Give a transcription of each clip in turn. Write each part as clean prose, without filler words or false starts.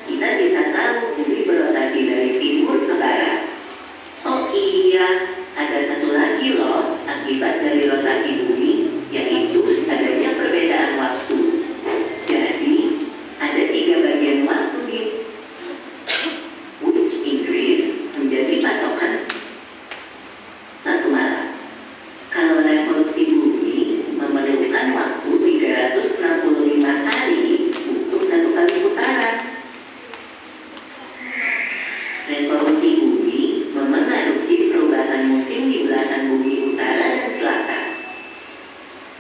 kita bisa tahu bumi berotasi dari timur ke barat. Oh iya, ada satu lagi loh akibat dari rotasi bumi, yaitu adanya perbedaan waktu. Jadi, ada 3 bagian waktu di which Inggris menjadi patokan 1 malam. Kalau revolusi bumi memerlukan waktu 365 hari untuk 1 kali putaran. Revolusi bumi memengaruhi perubahan musim di belahan bumi utara dan selatan.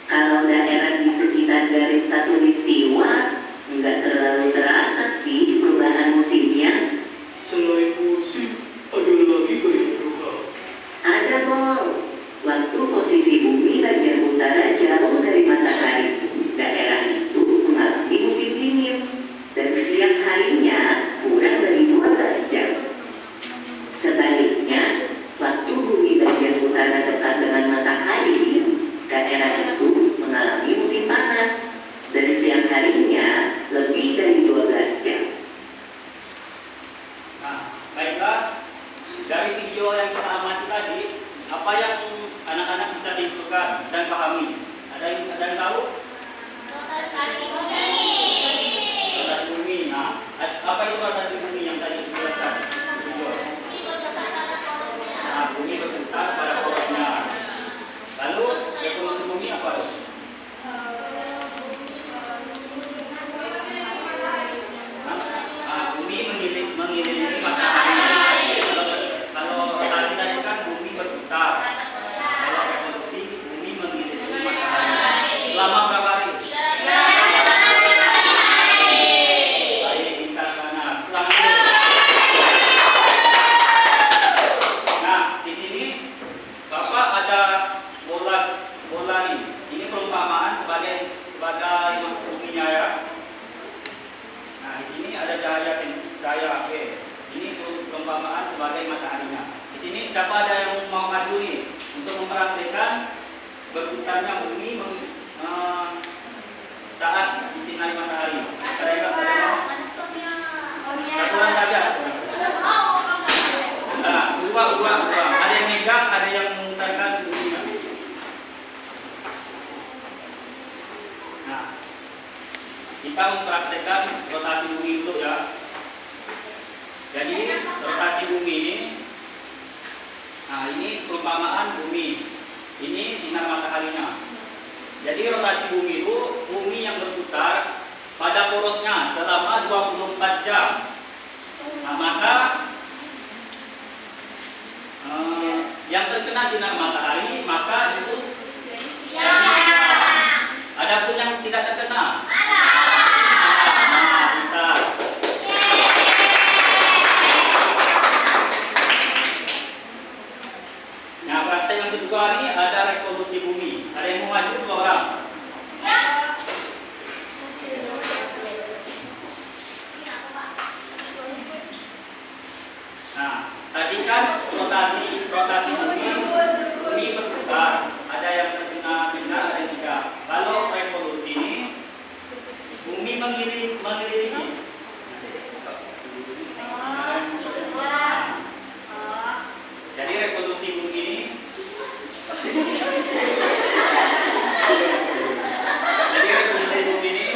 Kalau daerah di sekitar garis khatulistiwa, nggak terlalu terasa sih perubahan musimnya. Selain musim, ada lagi gaya berubah. Ada Bol. Waktu posisi bumi bagian utara jauh dari matahari, daerah itu mengalami musim dingin dan siang harinya kurang dari 12 jam. Sebaliknya, waktu bumi bagian utara dekat dengan matahari, daerah itu mengalami musim panas dan siang harinya lebih dari 12 jam. Nah, baiklah, dari video yang kita amati tadi, apa yang anak-anak bisa simpulkan dan pahami? Ada yang tahu? Rotasi bumi. Nah, apa itu rotasi bumi yang tadi dijelaskan? Nah, bumi berputar pada porosnya. Lalu revolusi bumi apa? Nah, bumi mengelilingi matahari. Kalau rotasi tadi kan bumi berputar. Kalau revolusi bumi mengelilingi matahari. Selama berapa hari? Baik, kita akan ulang dulu. Nah, di sini Bapak ada bola nih. Ini perumpamaan sebagai buminya ya. Nah, di sini ada cahaya P. Ini perumpamaan sebagai mataharinya. Di sini siapa ada yang mau maju nih untuk mempraktikkan berputarnya bumi saat disinari matahari? Ada yang mau? Satu orang saja. Nah, dua. Ada yang megang, ada yang memutarkan buminya. Nah, kita mempraktekkan rotasi bumi itu ya. Jadi rotasi bumi ini, nah ini perumpamaan bumi. Ini sinar mataharinya. Jadi rotasi bumi itu bumi yang berputar pada porosnya selama 24 jam. Nah, maka yang terkena sinar matahari maka itu jadi siang. Adapun yang tidak terkena Nah, praktek yang kedua ini ada revolusi bumi. Ada yang mau maju 2 orang? Nah, tadi kan rotasi bumi berputar. Ada yang terkena sinar, ada yang tidak. Kalau revolusi ini bumi mengelilingi. Jadi revolusi bumi ini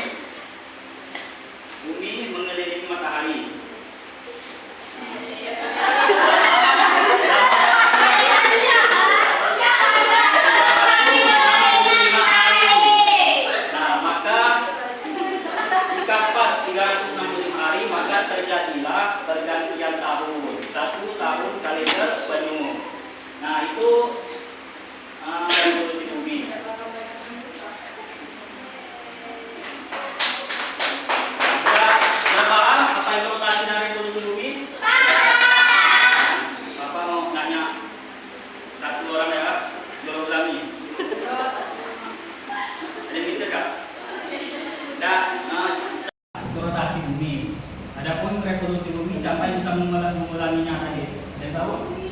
bumi mengelilingi matahari. Nah, maka jika pas 365 hari maka terjadilah pergantian tahun. 1 tahun kalender penuh. Nah, itu revolusi bumi. Sudah paham apa itu rotasi dan revolusi bumi? Bapak mau nanya 1 orang ya, suruh ulangi. Ada yang bisa kak? Nah, rotasi bumi. Adapun revolusi bumi, siapa yang bisa mengulanginya tadi? Ada yang tahu?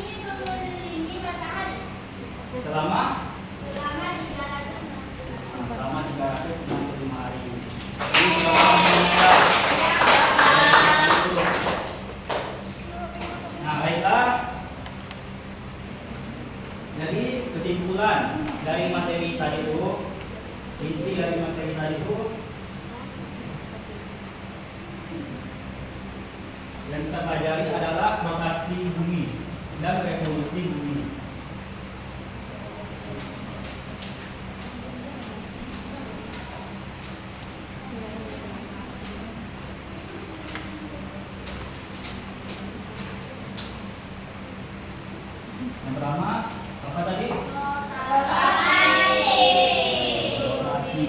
Selama 365 hari. yang kita pelajari adalah rotasi bumi dan revolusi bumi. Yang pertama, apa tadi? Rotasi.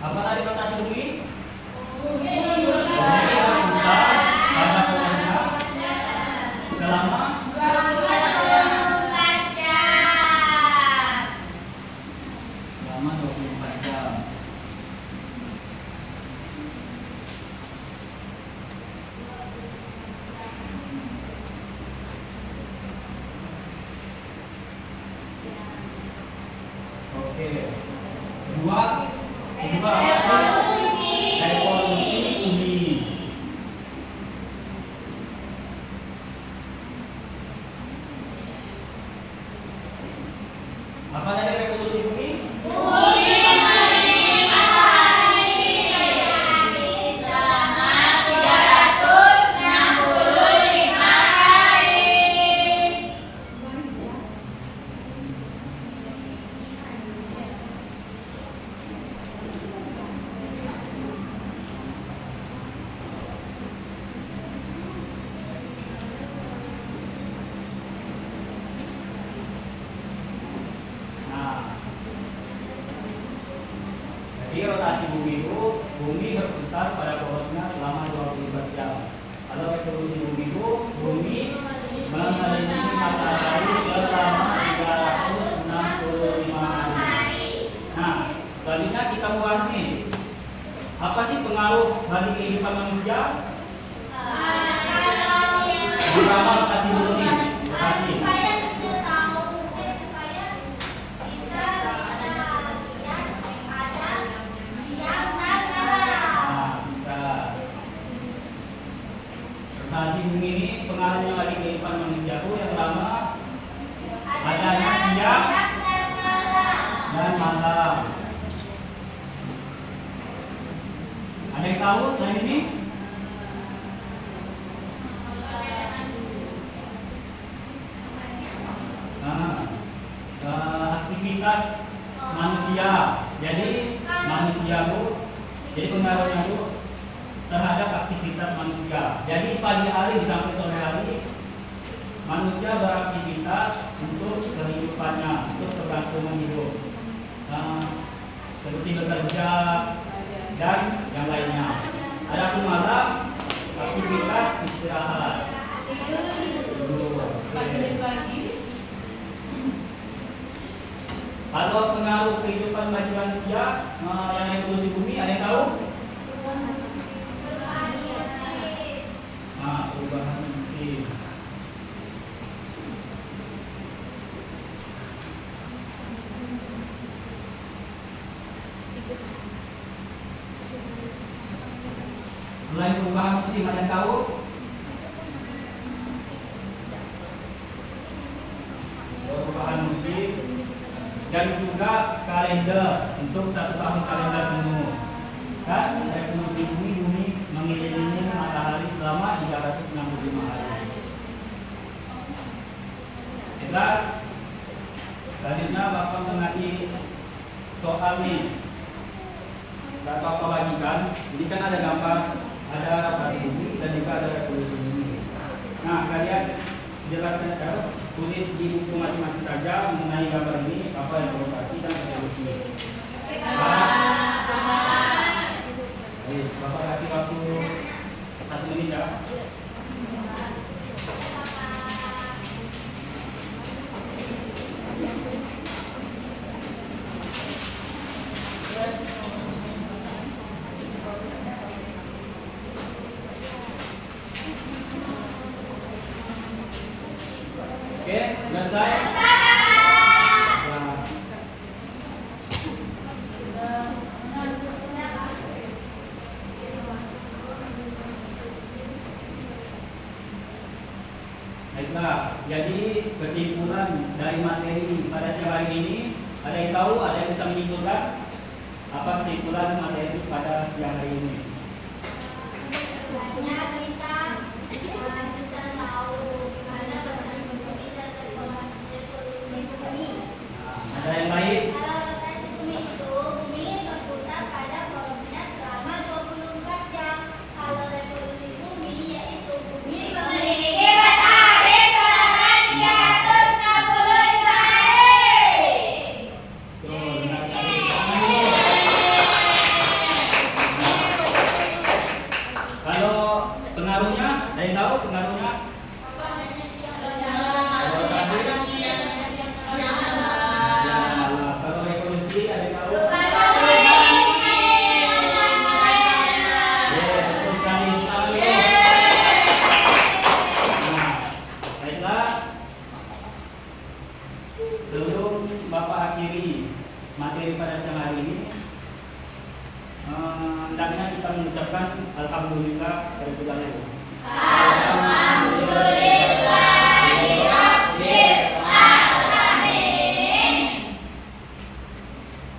Apa tadi rotasi bumi? Bumi berputar pada posisinya selama 24 jam. Oke. Kedua apa? Revolusi bumi. Apa tadi revolusi bumi? Nah, jadi rotasi bumi itu bumi berputar pada porosnya selama 24 jam. Kalau revolusi bumi itu bumi mengelilingi matahari selama 365 hari. Nah, selanjutnya kita bahas nih, apa sih pengaruh bagi kehidupan manusia? Pertama rotasi bumi, rotasi. Rotasi bumi ini pengaruhnya bagi kehidupan manusia itu yang pertama adanya siang dan malam. Ada yang tahu selain ini? Aktivitas manusia. Jadi manusia itu, jadi pengaruhnya itu terhadap aktivitas manusia. Jadi pagi hari sampai sore hari manusia beraktivitas untuk kehidupannya, untuk keberlangsungan hidup, seperti bekerja dan yang lainnya. Adapun malam aktivitas istirahat. Kalau pengaruh kehidupan bagi manusia yang revolusi bumi, ada yang tahu? Perubahan musim. Selain perubahan musim, ada yang tahu? Perubahan musim dan juga kalender untuk 1 tahun kalender penuh. Dan revolusi bumi mengelilingi matahari selama 365 hari. Baiklah, selanjutnya Bapak mengasih soal nih. Saat Bapak bagikan, ini kan ada gambar, ada rotasi bumi dan juga ada revolusi bumi. Nah, kalian jelaskan terus, tulis di buku masing-masing saja mengenai gambar ini apa yang rotasi dan revolusi. Bapak kasih waktu 1 menit ya. Oke, selesai. Baiklah, jadi kesimpulan dari materi pada siang hari ini, ada yang tahu, ada yang bisa menyimpulkan apa kesimpulan materi pada siang hari ini? Pengaruhnya, ada yang tahu pengaruhnya? Kalau kasih, kalau revolusi, ada yang tahu? Betul sekali. Nah, baiklah. Sebelum Bapak akhiri materi pada siang hari ini, hendaknya kita mengucapkan Alhamdulillah terlebih dahulu.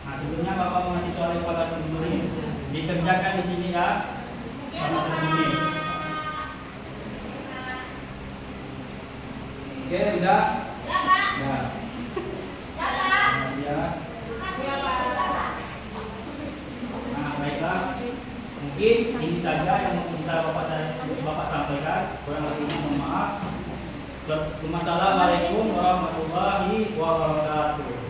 Nah, sebelumnya Bapak mengasih soal kepada sebelumnya dikerjakan di sini ya, sama sebelumnya. Oke, udah? Ya. Ya. Nah, baiklah. Mungkin ini saja yang bisa Bapak sampaikan. Kurang lebihnya mohon maaf. Assalamualaikum warahmatullahi wabarakatuh.